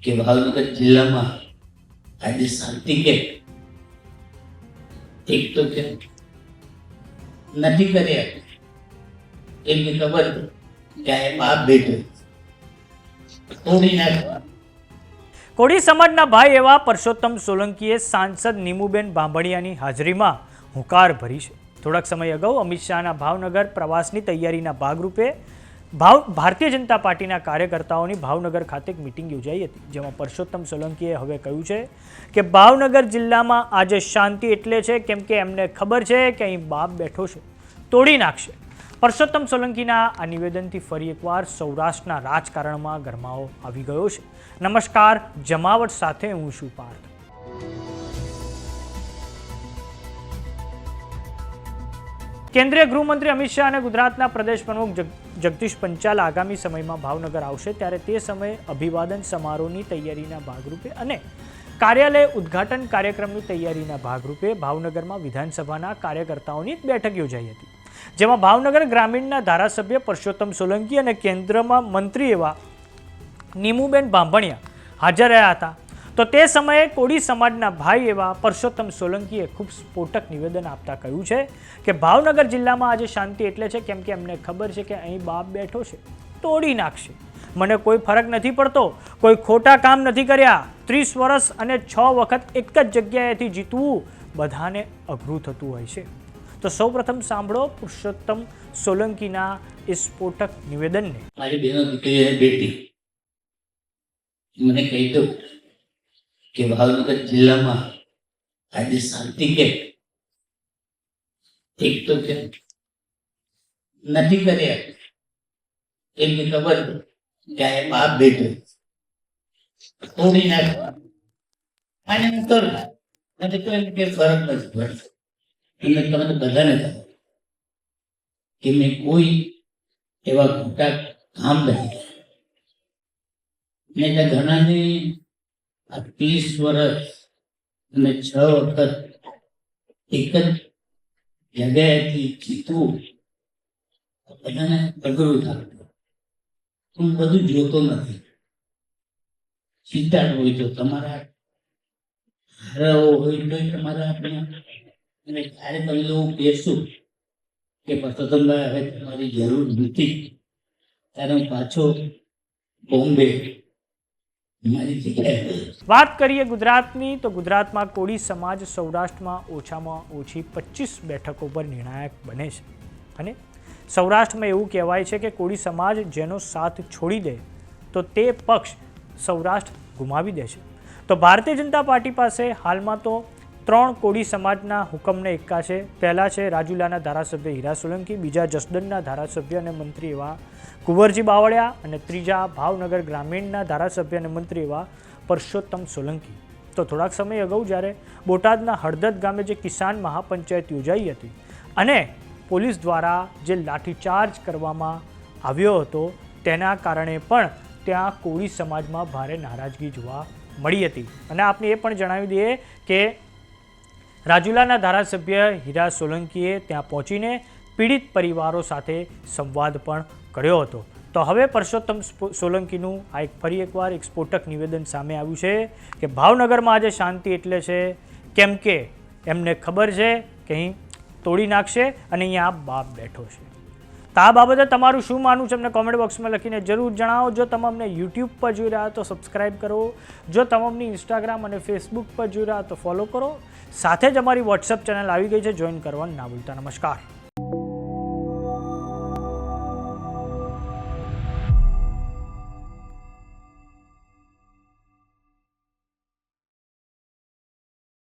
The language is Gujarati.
કે ભાવનગર જિલ્લામાં આજે શાંતિ કે એક તો કે નથી કર્યા એમની ખબર કે આ બાપ બેઠો તોડી નાખવા. કોળી સમાજના ભાઈ એવા પરસોત્તમ સોલંકીએ સાંસદ નીમુબેન બાંભણિયાની હાજરીમાં હુંકાર ભરી છે. થોડાક સમય અગાઉ અમિત શાહના ભાવનગર પ્રવાસની તૈયારીના ભાગરૂપે ભારતીય જનતા પાર્ટીના કાર્યકર્તાઓની ભાવનગર ખાતે એક મિટિંગ યોજાઈ હતી, જેમાં પરસોત્તમ સોલંકીએ હવે કહ્યું છે કે ભાવનગર જિલ્લામાં આજે શાંતિ એટલે છે કેમ કે એમને ખબર છે કે અહીં બાપ બેઠો છે, તોડી નાખશે. પરસોત્તમ સોલંકીના આ નિવેદનથી ફરી એકવાર સૌરાષ્ટ્રના રાજકારણમાં ગરમાવો આવી ગયો છે. નમસ્કાર, જમાવટ સાથે હું છું પાર્થ. કેન્દ્રીય ગૃહમંત્રી અમિત શાહ અને ગુજરાતના પ્રદેશ પ્રમુખ જગદીશ પંચાલ આગામી સમયમાં ભાવનગર આવશે, ત્યારે તે સમયે અભિવાદન સમારોહની તૈયારીના ભાગરૂપે અને કાર્યાલય ઉદ્ઘાટન કાર્યક્રમની તૈયારીના ભાગરૂપે ભાવનગરમાં વિધાનસભાના કાર્યકર્તાઓની એક બેઠક યોજાઈ હતી, જેમાં ભાવનગર ગ્રામીણના ધારાસભ્ય પરસોત્તમ સોલંકી અને કેન્દ્રમાં મંત્રી એવા નીમુબેન બાંભણિયા હાજર રહ્યા હતા. તો તે સમયે કોળી સમાજના ભાઈ એવા પરસોત્તમ સોલંકીએ ખૂબ સ્ફોટક નિવેદન આપતા કહ્યું છે કે ભાવનગર જિલ્લામાં આજે શાંતિ એટલે છે કેમ કે એમને ખબર છે કે અહીં બાપ બેઠો છે, તોડી નાખશે. મને કોઈ ફરક નથી પડતો, કોઈ ખોટા કામ નથી કર્યા. 30 વર્ષ અને 6 વખત એક જ જગ્યાએથી જીતવું બધાને અઘરું થતું હોય છે. તો સૌપ્રથમ સાંભળો પરસોત્તમ સોલંકીના એ સ્ફોટક નિવેદનને. મારી બેનો દીકરી અને બેટી મને કહી દઉં કે ભાવનગર જિલ્લામાં આજે શાંતિ કે એક તો કે નથી કર્યા એમની ખબર કે આ બાપ બેઠો તોડી નાખવા અને ઉતર નથી તો એમ કે ફરક નથી પડતો. એમને તમને બધાને ખબર કે મેં કોઈ એવા ખોટા કામ નથી કર્યા. મેં ઘણાને 30 વર્ષ અને 6 વખત એક જ જગ્યાએથી જીતવું બધાને અઘરું થતું. હું બધું જોતો નથી. ચિંતા હોય તો તમારા હારાઓ હોય તો તમારા આપણે અને ત્યારે તમે એવું કહેશું કે પરસોત્તમભાઈ હવે તમારી જરૂર નથી, ત્યારે હું પાછો બોમ્બે વાત કરીએ ગુજરાતની, તો ગુજરાતમાં કોળી સમાજ સૌરાષ્ટ્રમાં ઓછામાં ઓછી 25 બેઠકો પર નિર્ણાયક બને છે અને સૌરાષ્ટ્રમાં એવું કહેવાય છે કે કોળી સમાજ જેનો સાથ છોડી દે તો તે પક્ષ સૌરાષ્ટ્ર ગુમાવી દે છે. તો ભારતીય જનતા પાર્ટી પાસે હાલમાં તો 3 કોળી સમાજના હુકમને એક્કા છે. પહેલા છે રાજુલાના ધારાસભ્ય હીરા સોલંકી, બીજા જસદણના ધારાસભ્ય અને મંત્રી એવા કુંવરજી બાવળિયા અને ત્રીજા ભાવનગર ગ્રામીણના ધારાસભ્ય અને મંત્રી એવા પરસોત્તમ સોલંકી. તો થોડાક સમય અગાઉ જ્યારે બોટાદના હળદદ ગામે જે કિસાન મહાપંચાયત યોજાઈ હતી અને પોલીસ દ્વારા જે લાઠીચાર્જ કરવામાં આવ્યો હતો તેના કારણે પણ ત્યાં કોળી સમાજમાં ભારે નારાજગી જોવા મળી હતી. અને આપને એ પણ જણાવી દઈએ કે રાજુલાના ધારાસભ્ય હીરા સોલંકીએ ત્યાં પહોંચીને પીડિત પરિવારો સાથે સંવાદ પણ કર્યો હતો. તો હવે પરસોત્તમ સોલંકીનું આ એક ફરી એકવાર એક સ્ફોટક નિવેદન સામે આવ્યું છે કે ભાવનગરમાં આજે શાંતિ એટલે છે કેમ કે એમને ખબર છે કે અહીં તોડી નાખશે અને અહીંયા બાપ બેઠો છે. તો આ બાબતે તમારું શું માનવું છે અમને કોમેન્ટ બોક્સમાં લખીને જરૂર જણાવો. જો તમે અમને યુટ્યુબ પર જોઈ રહ્યા તો સબસ્ક્રાઈબ કરો, જો તમે અમને ઇન્સ્ટાગ્રામ અને ફેસબુક પર જોઈ રહ્યા તો ફોલો કરો. સાથે જ અમારી વોટ્સઅપ ચેનલ આવી ગઈ છે, જોઈન કરવાનું ના ભૂલતા. નમસ્કાર.